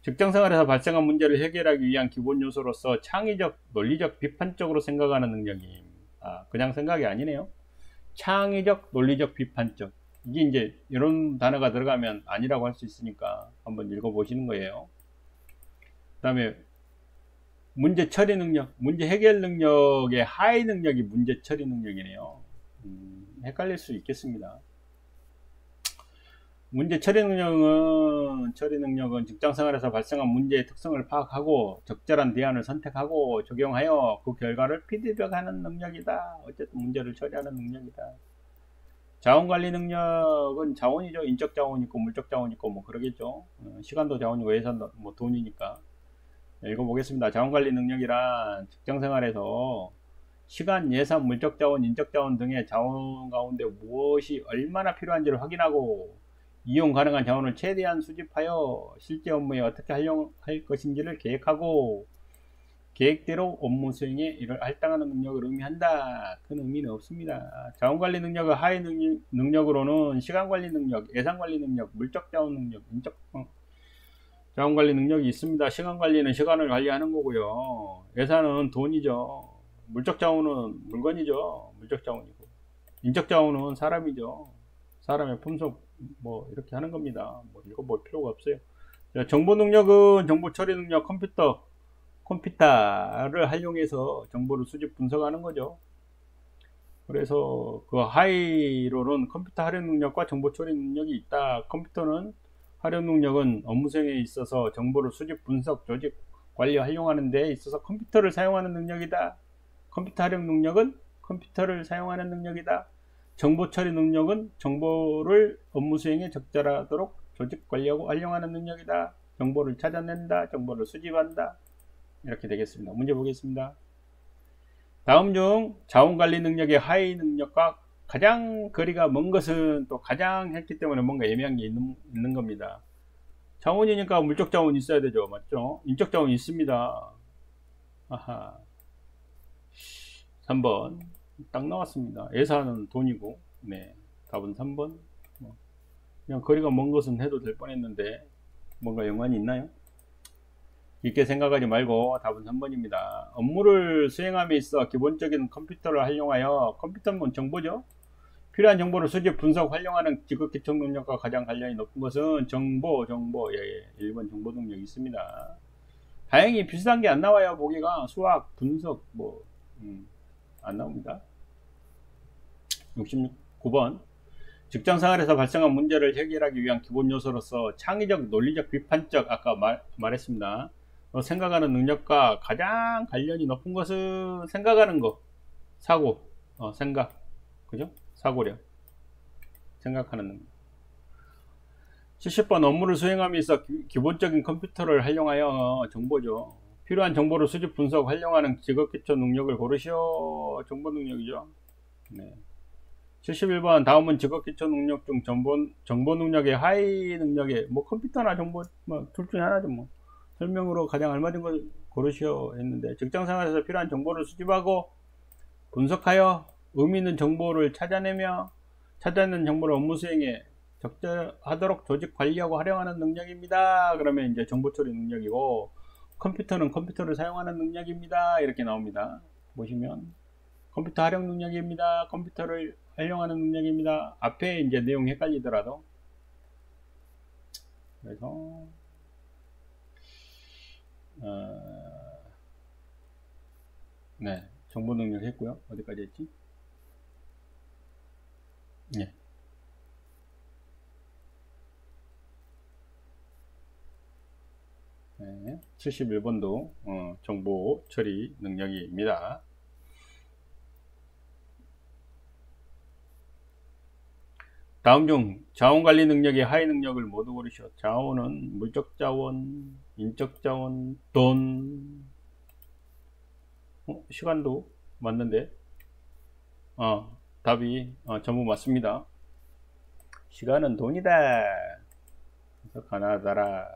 S1: 직장생활에서 발생한 문제를 해결하기 위한 기본 요소로서 창의적, 논리적, 비판적으로 생각하는 능력이 그냥 생각이 아니네요. 창의적, 논리적, 비판적. 이게 이제 이런 단어가 들어가면 아니라고 할 수 있으니까 한번 읽어보시는 거예요. 그 다음에 문제 처리 능력, 문제 해결 능력의 하위 능력이 문제 처리 능력이네요. 헷갈릴 수 있겠습니다. 문제 처리 능력은 직장 생활에서 발생한 문제의 특성을 파악하고 적절한 대안을 선택하고 적용하여 그 결과를 피드백하는 능력이다. 어쨌든 문제를 처리하는 능력이다. 자원관리 능력은 자원이죠. 인적 자원 있고 물적 자원 있고 뭐 그러겠죠. 시간도 자원이고 예산도 뭐 돈이니까. 읽어보겠습니다. 자원관리 능력이란 직장생활에서 시간, 예산, 물적 자원, 인적 자원 등의 자원 가운데 무엇이 얼마나 필요한지를 확인하고 이용 가능한 자원을 최대한 수집하여 실제 업무에 어떻게 활용할 것인지를 계획하고 계획대로 업무 수행에 이를 할당하는 능력을 의미한다. 큰 의미는 없습니다. 자원관리 능력의 하위 능력으로는 시간관리 능력, 예산관리 능력, 물적 자원 능력, 인적 자원관리 능력이 있습니다. 시간관리는 시간을 관리하는 거고요. 예산은 돈이죠. 물적 자원은 물건이죠. 물적 자원이고. 인적 자원은 사람이죠. 사람의 품속 뭐 이렇게 하는 겁니다. 뭐 읽어볼 필요가 없어요. 자, 정보 능력은 정보 처리 능력, 컴퓨터를 활용해서 정보를 수집 분석하는 거죠. 그래서 그 하이로는 컴퓨터 활용 능력과 정보 처리 능력이 있다. 컴퓨터는 활용 능력은 업무 수행에 있어서 정보를 수집, 분석, 조직, 관리, 활용하는 데 있어서 컴퓨터를 사용하는 능력이다. 컴퓨터 활용 능력은 컴퓨터를 사용하는 능력이다. 정보 처리 능력은 정보를 업무 수행에 적절하도록 조직, 관리하고 활용하는 능력이다. 정보를 찾아낸다. 정보를 수집한다. 이렇게 되겠습니다. 문제 보겠습니다. 다음 중 자원관리 능력의 하위 능력과 가장 거리가 먼 것은 또 가장 했기 때문에 뭔가 애매한 게 있는 겁니다. 자원이니까 물적 자원 있어야 되죠. 맞죠? 인적 자원 있습니다. 아하. 3번 딱 나왔습니다. 예산은 돈이고, 네, 답은 3번. 그냥 거리가 먼 것은 해도 될 뻔했는데 뭔가 연관이 있나요? 깊게 생각하지 말고 답은 3번입니다. 업무를 수행함에 있어 기본적인 컴퓨터를 활용하여, 컴퓨터는 정보죠. 필요한 정보를 수집, 분석, 활용하는 지극기초 능력과 가장 관련이 높은 것은 정보. 예, 1번 정보 능력이 있습니다. 다행히 비슷한 게 안 나와요. 보기가 수학, 분석 뭐 안 나옵니다. 69번 직장생활에서 발생한 문제를 해결하기 위한 기본 요소로서 창의적, 논리적, 비판적, 아까 말했습니다. 생각하는 능력과 가장 관련이 높은 것은 생각하는 거, 사고, 생각, 그죠? 사고력, 생각하는 능력. 70번 업무를 수행함에 있어 기본적인 컴퓨터를 활용하여 정보죠. 필요한 정보를 수집, 분석, 활용하는 직업기초 능력을 고르시오. 정보 능력이죠. 네. 71번 다음은 직업기초 능력 중 정보 능력의 하위 능력의 뭐 컴퓨터나 정보 뭐 둘 중에 하나죠. 뭐 설명으로 가장 알맞은 걸 고르시오 했는데, 직장생활에서 필요한 정보를 수집하고 분석하여 의미 있는 정보를 찾아내며 찾아낸 정보를 업무 수행에 적절하도록 조직 관리하고 활용하는 능력입니다. 그러면 이제 정보 처리 능력이고, 컴퓨터는 컴퓨터를 사용하는 능력입니다. 이렇게 나옵니다. 보시면 컴퓨터 활용 능력입니다. 컴퓨터를 활용하는 능력입니다. 앞에 이제 내용 헷갈리더라도. 그래서 네, 정보 능력 했고요. 어디까지 했지? 네. 네, 71번도 정보 처리 능력입니다. 다음 중 자원관리 능력의 하위 능력을 모두 고르시오. 자원은 물적 자원, 인적 자원, 돈, 시간도 맞는데 답이 전부 맞습니다. 시간은 돈이다. 그래서 가나다라.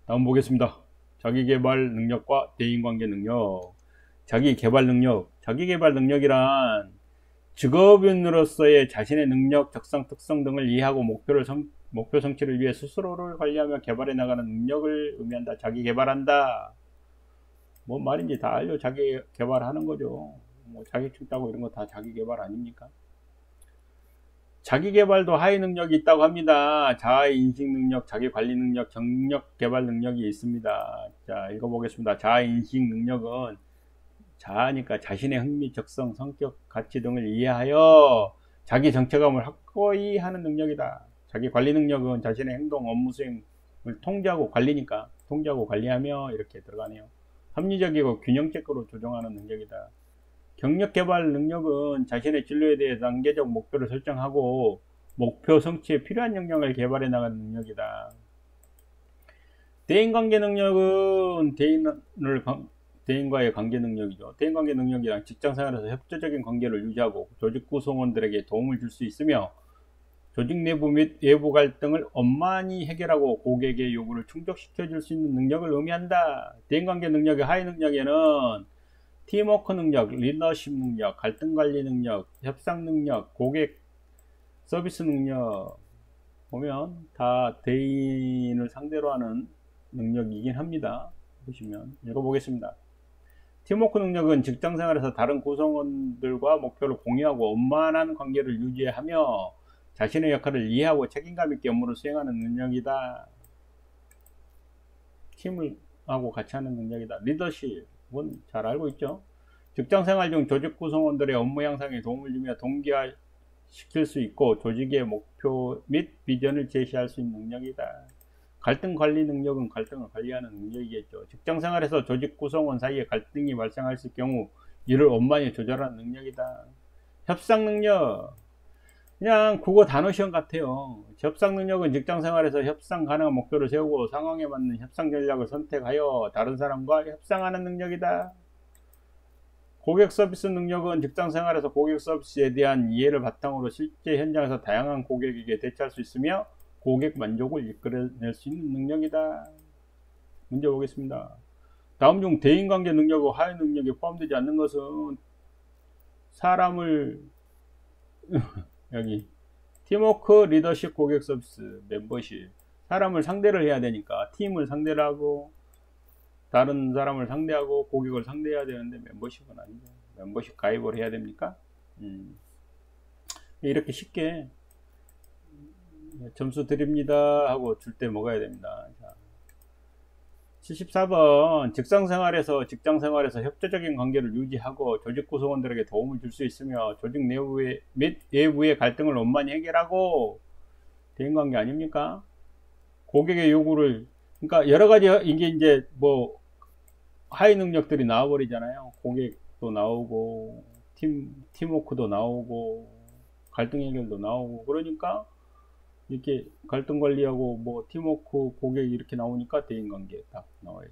S1: 다음 보겠습니다. 자기개발 능력과 대인관계 능력. 자기개발 능력이란 직업인으로서의 자신의 능력, 적성, 특성 등을 이해하고 목표 성취를 위해 스스로를 관리하며 개발해 나가는 능력을 의미한다. 자기개발한다. 뭔 말인지 다 알죠. 자기개발하는 거죠. 뭐 자격증 따고 이런 거 다 자기개발 아닙니까? 자기개발도 하위 능력이 있다고 합니다. 자아인식 능력, 자기관리 능력, 경력개발 능력이 있습니다. 자, 읽어보겠습니다. 자아인식 능력은 자아니까 자신의 흥미, 적성, 성격, 가치 등을 이해하여 자기 정체감을 확고히 하는 능력이다. 자기관리 능력은 자신의 행동, 업무 수행을 통제하고 관리니까 통제하고 관리하며 이렇게 들어가네요. 합리적이고 균형적으로 조정하는 능력이다. 경력개발 능력은 자신의 진로에 대해 단계적 목표를 설정하고 목표 성취에 필요한 역량을 개발해 나가는 능력이다. 대인관계 능력은 대인과의 관계 능력이죠. 대인관계 능력이란 직장생활에서 협조적인 관계를 유지하고 조직 구성원들에게 도움을 줄 수 있으며 조직 내부 및 외부 갈등을 원만히 해결하고 고객의 요구를 충족시켜 줄 수 있는 능력을 의미한다. 대인관계 능력의 하위 능력에는 팀워크 능력, 리더십 능력, 갈등 관리 능력, 협상 능력, 고객 서비스 능력 보면 다 대인을 상대로 하는 능력이긴 합니다. 보시면 읽어보겠습니다. 팀워크 능력은 직장생활에서 다른 구성원들과 목표를 공유하고 원만한 관계를 유지하며 자신의 역할을 이해하고 책임감 있게 업무를 수행하는 능력이다. 팀을 하고 같이 하는 능력이다. 리더십은 잘 알고 있죠. 직장생활 중 조직 구성원들의 업무 향상에 도움을 주며 동기화시킬 수 있고 조직의 목표 및 비전을 제시할 수 있는 능력이다. 갈등 관리 능력은 갈등을 관리하는 능력이겠죠. 직장생활에서 조직 구성원 사이에 갈등이 발생할 경우 이를 원만히 조절하는 능력이다. 협상 능력, 그냥 국어 단어 시험 같아요. 협상 능력은 직장생활에서 협상 가능한 목표를 세우고 상황에 맞는 협상 전략을 선택하여 다른 사람과 협상하는 능력이다. 고객 서비스 능력은 직장생활에서 고객 서비스에 대한 이해를 바탕으로 실제 현장에서 다양한 고객에게 대처할 수 있으며 고객 만족을 이끌어낼 수 있는 능력이다. 문제 보겠습니다. 다음 중 대인관계 능력과 하위 능력에 포함되지 않는 것은 사람을 여기 팀워크, 리더십, 고객 서비스, 멤버십, 사람을 상대를 해야 되니까 팀을 상대를 하고 다른 사람을 상대하고 고객을 상대해야 되는데 멤버십은 아니죠. 멤버십 가입을 해야 됩니까? 이렇게 쉽게 점수 드립니다 하고 줄 때 먹어야 됩니다. 자, 74번 직장생활에서 협조적인 관계를 유지하고 조직 구성원들에게 도움을 줄 수 있으며 조직 내부의 및 외부의 갈등을 원만히 해결하고 대인관계 아닙니까? 고객의 요구를, 그러니까 여러가지 이게 이제 뭐 하위 능력들이 나와버리잖아요. 고객도 나오고 팀워크도 나오고 갈등 해결도 나오고, 그러니까 이렇게 갈등 관리하고 뭐 팀워크, 고객 이렇게 나오니까 대인관계 딱 나와요.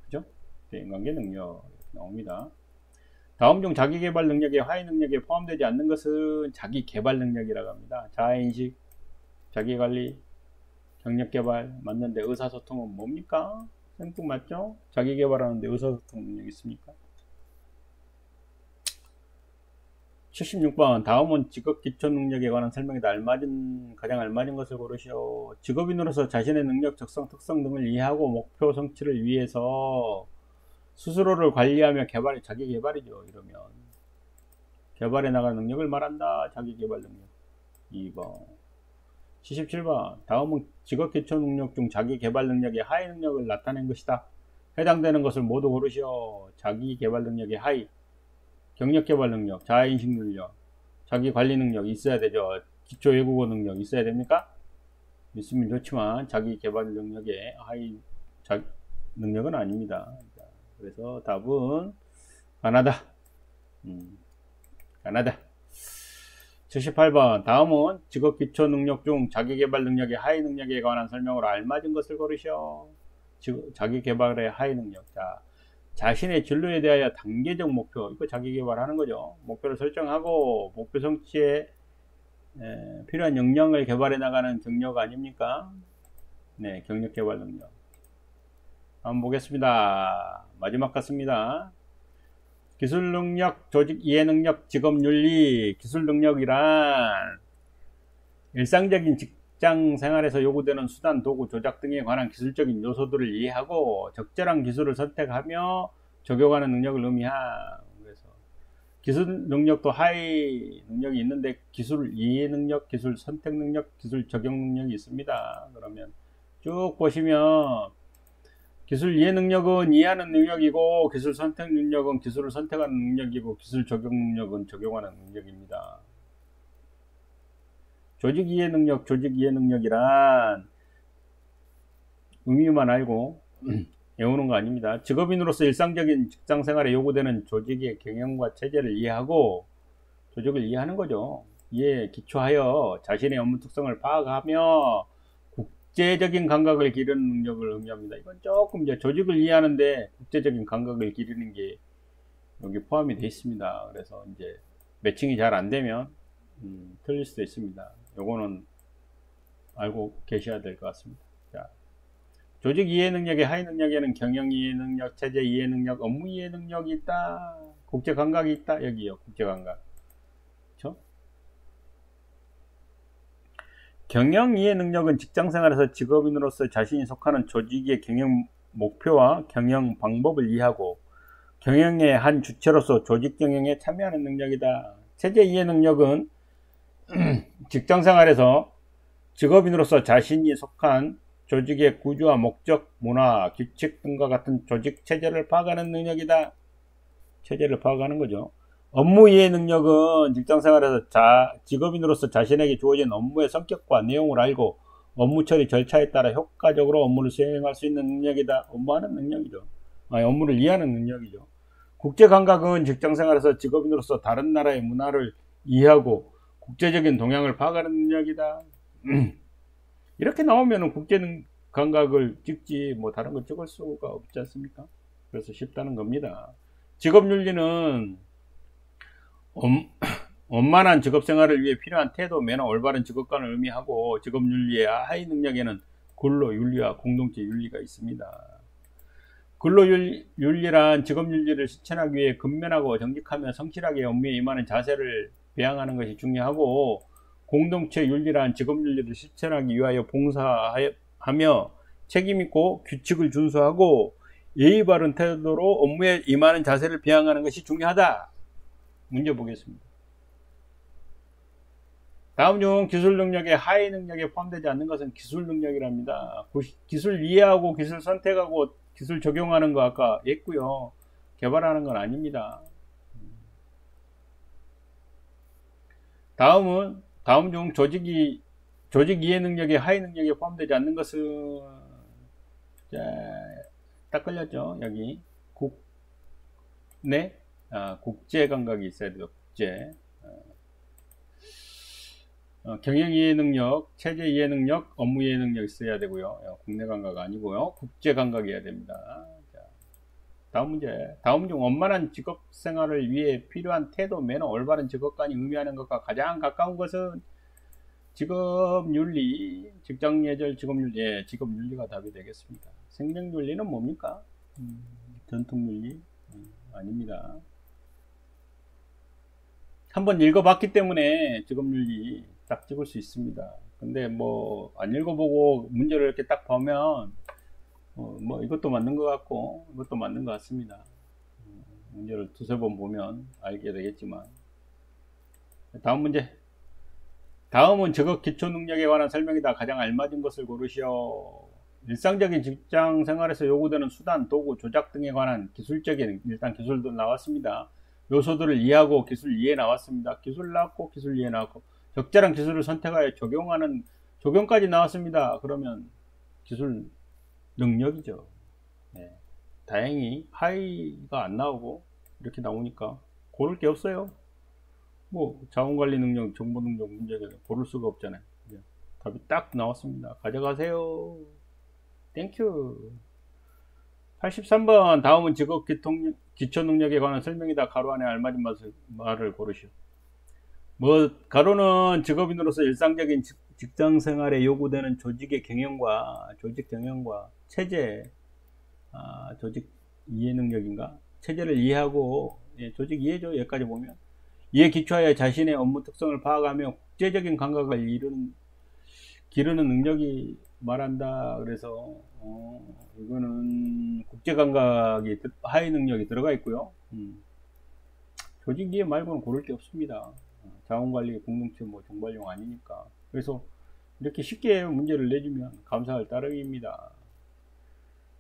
S1: 그죠? 대인관계 능력 나옵니다. 다음 중 자기개발 능력의 하위 능력에 포함되지 않는 것은 자기개발 능력이라고 합니다. 자아인식, 자기관리, 경력개발 맞는데 의사소통은 뭡니까? 생뚱 맞죠? 자기개발하는데 의사소통 능력 있습니까? 76번 다음은 직업 기초 능력에 관한 설명이다. 가장 알맞은 것을 고르시오. 직업인으로서 자신의 능력, 적성, 특성 등을 이해하고 목표 성취를 위해서 스스로를 관리하며 자기 개발이죠. 이러면 개발해 나갈 능력을 말한다. 자기 개발 능력. 2번 77번 다음은 직업 기초 능력 중 자기 개발 능력의 하위 능력을 나타낸 것이다. 해당되는 것을 모두 고르시오. 자기 개발 능력의 하위, 경력 개발 능력, 자아인식 능력, 자기 관리 능력 있어야 되죠. 기초 외국어 능력 있어야 됩니까? 있으면 좋지만 자기 개발 능력의 하위 능력은 아닙니다. 그래서 답은 가나다. 가나다. 78번 다음은 직업 기초 능력 중 자기 개발 능력의 하위 능력에 관한 설명으로 알맞은 것을 고르시오. 자기 개발의 하위 능력. 자, 자신의 진로에 대하여 단계적 목표, 이거 자기 개발하는 거죠. 목표를 설정하고 목표 성취에 필요한 역량을 개발해 나가는 경력 아닙니까? 네, 경력 개발 능력. 한번 보겠습니다. 마지막 같습니다. 기술 능력, 조직 이해 능력, 직업 윤리. 기술 능력이란 일상적인 직장 생활에서 요구되는 수단, 도구, 조작 등에 관한 기술적인 요소들을 이해하고 적절한 기술을 선택하며 적용하는 능력을 그래서 기술 능력도 하위 능력이 있는데 기술 이해 능력, 기술 선택 능력, 기술 적용 능력이 있습니다. 그러면 쭉 보시면 기술 이해 능력은 이해하는 능력이고, 기술 선택 능력은 기술을 선택하는 능력이고, 기술 적용 능력은 적용하는 능력입니다. 조직 이해 능력, 조직 이해 능력이란 의미만 알고 외우는 거 아닙니다. 직업인으로서 일상적인 직장 생활에 요구되는 조직의 경영과 체제를 이해하고 조직을 이해하는 거죠. 이에 기초하여 자신의 업무 특성을 파악하며 국제적인 감각을 기르는 능력을 의미합니다. 이건 조금 이제 조직을 이해하는데 국제적인 감각을 기르는 게 여기 포함이 되어 있습니다. 그래서 이제 매칭이 잘 안 되면 틀릴 수도 있습니다. 요거는 알고 계셔야 될 것 같습니다. 자, 조직 이해 능력의 하위 능력에는 경영 이해 능력, 체제 이해 능력, 업무 이해 능력이 있다. 국제 감각이 있다. 여기요, 국제 감각. 그렇죠? 경영 이해 능력은 직장 생활에서 직업인으로서 자신이 속하는 조직의 경영 목표와 경영 방법을 이해하고 경영의 한 주체로서 조직 경영에 참여하는 능력이다. 체제 이해 능력은 직장 생활에서 직업인으로서 자신이 속한 조직의 구조와 목적, 문화, 규칙 등과 같은 조직 체제를 파악하는 능력이다. 체제를 파악하는 거죠. 업무 이해 능력은 직장 생활에서 직업인으로서 자신에게 주어진 업무의 성격과 내용을 알고 업무 처리 절차에 따라 효과적으로 업무를 수행할 수 있는 능력이다. 업무하는 능력이죠. 업무를 이해하는 능력이죠. 국제 감각은 직장 생활에서 직업인으로서 다른 나라의 문화를 이해하고 국제적인 동향을 파악하는 능력이다. 이렇게 나오면 국제 감각을 찍지 뭐 다른 거 찍을 수가 없지 않습니까? 그래서 쉽다는 겁니다. 직업윤리는 원만한 직업생활을 위해 필요한 태도, 매너, 올바른 직업관을 의미하고 직업윤리의 하위 능력에는 근로윤리와 공동체 윤리가 있습니다. 근로윤리란 직업윤리를 실천하기 위해 근면하고 정직하며 성실하게 업무에 임하는 자세를 배양하는 것이 중요하고, 공동체 윤리란 직업윤리를 실천하기 위하여 봉사하며 책임있고 규칙을 준수하고 예의 바른 태도로 업무에 임하는 자세를 배양하는 것이 중요하다. 문제 보겠습니다. 다음 중 기술 능력의 하위 능력에 포함되지 않는 것은 기술 능력이랍니다. 기술 이해하고 기술 선택하고 기술 적용하는 거 아까 했고요. 개발하는 건 아닙니다. 다음 중 조직 이해 능력의 하위 능력에 포함되지 않는 것은, 자, 딱 걸렸죠. 여기 국제 감각이 있어야 돼요. 국제. 경영 이해 능력, 체제 이해 능력, 업무 이해 능력 있어야 되고요. 국내 감각 아니고요. 국제 감각이어야 됩니다. 자, 다음 문제. 다음 중 원만한 직업 생활을 위해 필요한 태도, 매너, 올바른 직업관이 의미하는 것과 가장 가까운 것은 직업윤리, 직장예절, 직업윤리. 직업윤리가 답이 되겠습니다. 생명윤리는 뭡니까? 전통윤리? 아닙니다. 한번 읽어봤기 때문에 직업윤리 딱 찍을 수 있습니다. 근데 뭐 안 읽어보고 문제를 이렇게 딱 보면 뭐 이것도 맞는 것 같고 이것도 맞는 것 같습니다. 문제를 두세 번 보면 알게 되겠지만. 다음 문제. 다음은 직업 기초 능력에 관한 설명이다. 가장 알맞은 것을 고르시오. 일상적인 직장 생활에서 요구되는 수단, 도구, 조작 등에 관한 기술적인 일단 기술도 나왔습니다. 요소들을 이해하고 기술 이해 나왔습니다. 기술 나왔고 기술 이해 나왔고 적절한 기술을 선택하여 적용까지 나왔습니다. 그러면 기술 능력이죠. 네. 다행히 하위가 안 나오고 이렇게 나오니까 고를 게 없어요. 뭐 자원관리 능력, 정보 능력 문제가 고를 수가 없잖아요. 네. 답이 딱 나왔습니다. 가져가세요. 땡큐. 83번 다음은 직업 기초 능력에 관한 설명이다. 가로 안에 알맞은 말을 고르시오. 가로는 직업인으로서 일상적인 직장 생활에 요구되는 조직 경영과 체제, 조직 이해 능력인가? 체제를 이해하고, 조직 이해죠. 여기까지 보면. 이에 기초하여 자신의 업무 특성을 파악하며 국제적인 감각을 기르는 능력이 말한다. 그래서, 이거는 국제 감각이, 하위 능력이 들어가 있고요. 조직 이해 말고는 고를 게 없습니다. 자원관리 공동체 정발용 아니니까. 그래서 이렇게 쉽게 문제를 내주면 감사할 따름입니다.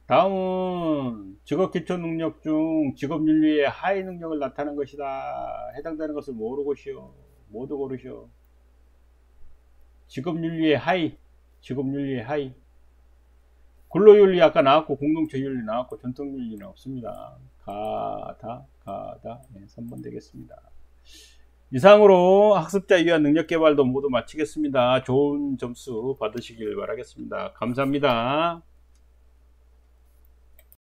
S1: 다음은 직업 기초 능력 중 직업 윤리의 하위 능력을 나타낸 것이다. 해당되는 것을 모두 고르시오. 직업 윤리의 하위. 근로윤리 아까 나왔고, 공동체 윤리 나왔고, 전통 윤리는 없습니다. 가다. 네, 3번 되겠습니다. 이상으로 학습자 유한 능력 개발도 모두 마치겠습니다. 좋은 점수 받으시길 바라겠습니다. 감사합니다.